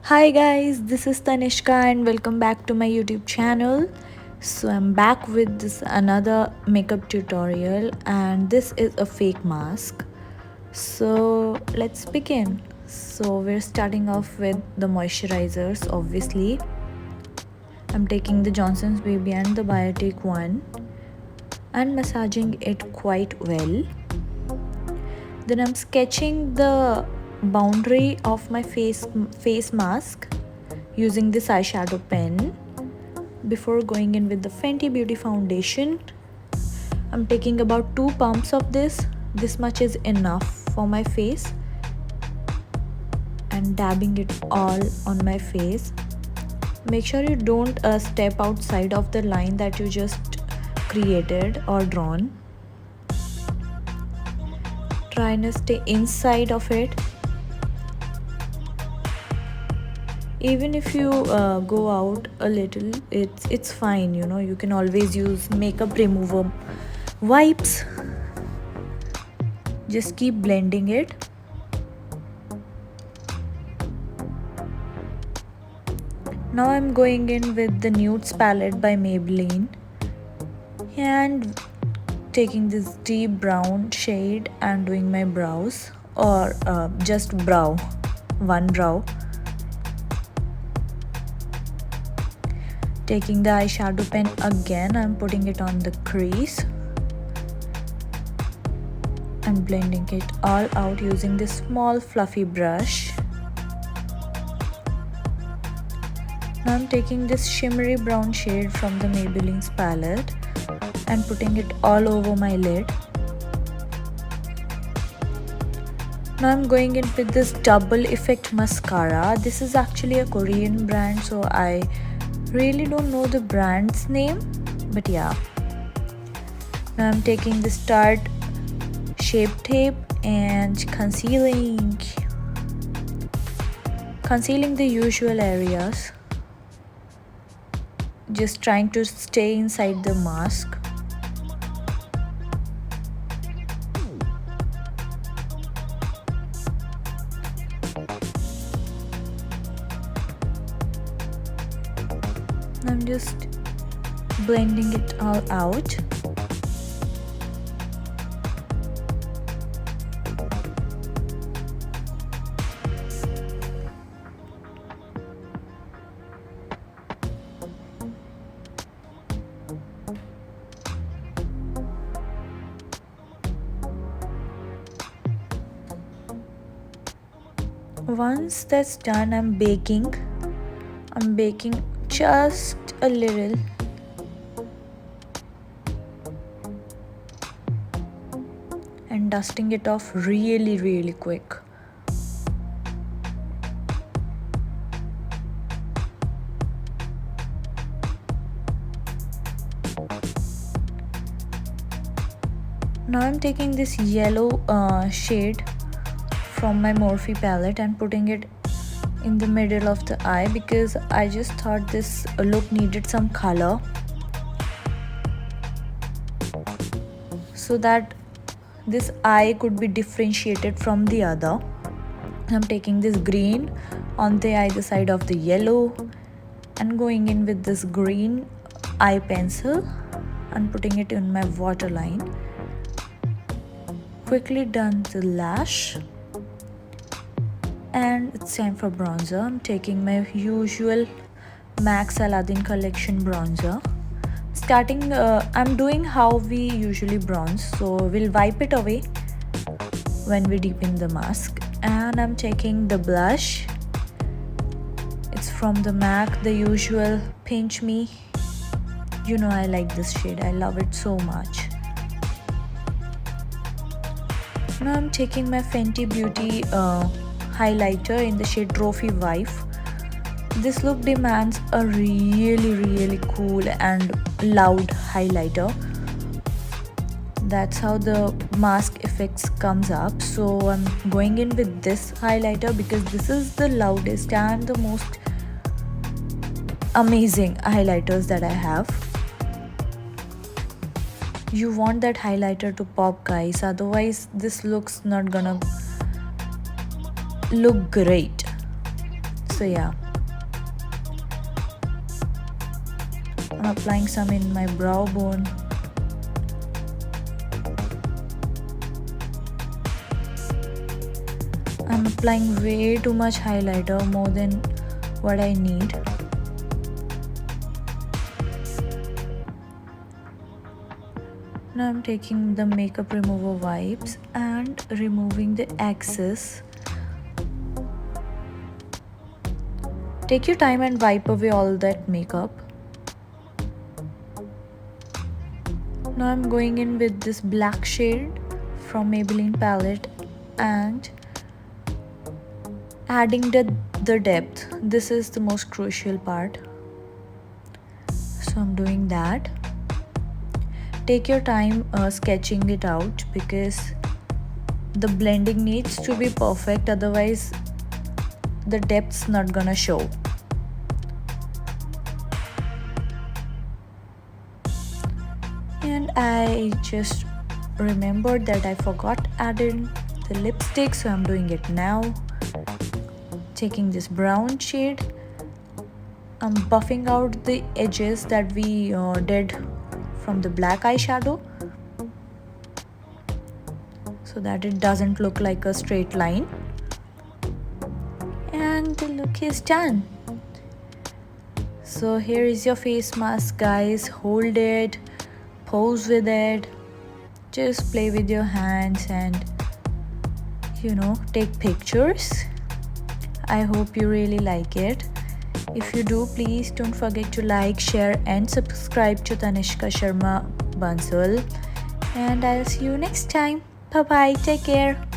Hi guys, this is Tanishka and welcome back to my YouTube channel. So I'm back with this another makeup tutorial and this is a fake mask. So let's begin. So we're starting off with the moisturizers obviously. I'm taking the Johnson's Baby and the Biotic one and massaging it quite well. Then I'm sketching the boundary of my face mask using this eyeshadow pen. Before going in with the Fenty Beauty foundation, I'm taking about 2 pumps of this. This much is enough for my face and dabbing it all on my face. Make sure you don't step outside of the line that you just created or drawn. Try and stay inside of it. Even if you go out a little, it's fine, you can always use makeup remover wipes. Just keep blending it. Now I'm going in with the Nudes palette by Maybelline and taking this deep brown shade and doing my brows, or just one brow. Taking the eyeshadow pen again, I'm putting it on the crease and blending it all out using this small fluffy brush. Now I'm taking this shimmery brown shade from the Maybelline's palette and putting it all over my lid. Now I'm going in with this Double Effect mascara. This is actually a Korean brand, so I really don't know the brand's name, but yeah. Now I'm taking this Tarte Shape Tape and concealing the usual areas. Just trying to stay inside the mask. I'm just blending it all out. Once that's done, I'm baking just a little. And dusting it off really quick. Now I'm taking this yellow shade from my Morphe palette and putting it in the middle of the eye because I just thought this look needed some color, so that this eye could be differentiated from the other. I'm taking this green on the either side of the yellow and going in with this green eye pencil and putting it in my waterline. Quickly done the lash. And it's time for bronzer. I'm taking my usual MAC Aladdin collection bronzer. I'm doing how we usually bronze, so we'll wipe it away when we deepen the mask. And I'm taking the blush. It's from the MAC, the usual Pinch Me. I like this shade, I love it so much. Now I'm taking my Fenty Beauty highlighter in the shade Trophy Wife. This look demands a really cool and loud highlighter. That's how the mask effects comes up. So I'm going in with this highlighter because this is the loudest and the most amazing highlighters that I have. You want that highlighter to pop, guys, otherwise this looks not gonna look great. So yeah, I'm applying some in my brow bone. I'm applying way too much highlighter, more than what I need. Now I'm taking the makeup remover wipes and removing the excess. Take your time and wipe away all that makeup. Now I'm going in with this black shade from Maybelline palette and adding the depth. This is the most crucial part. So I'm doing that. Take your time sketching it out because the blending needs to be perfect, otherwise the depth's not gonna show. And I just remembered that I forgot adding the lipstick, so I'm doing it now. Taking this brown shade, I'm buffing out the edges that we did from the black eyeshadow so that it doesn't look like a straight line. And the look is done. So here is your face mask, guys. Hold it, pose with it, just play with your hands and take pictures. I hope you really like it. If you do, please don't forget to like, share and subscribe to Tanishka Sharma Bansal. And I'll see you next time. Bye bye, take care.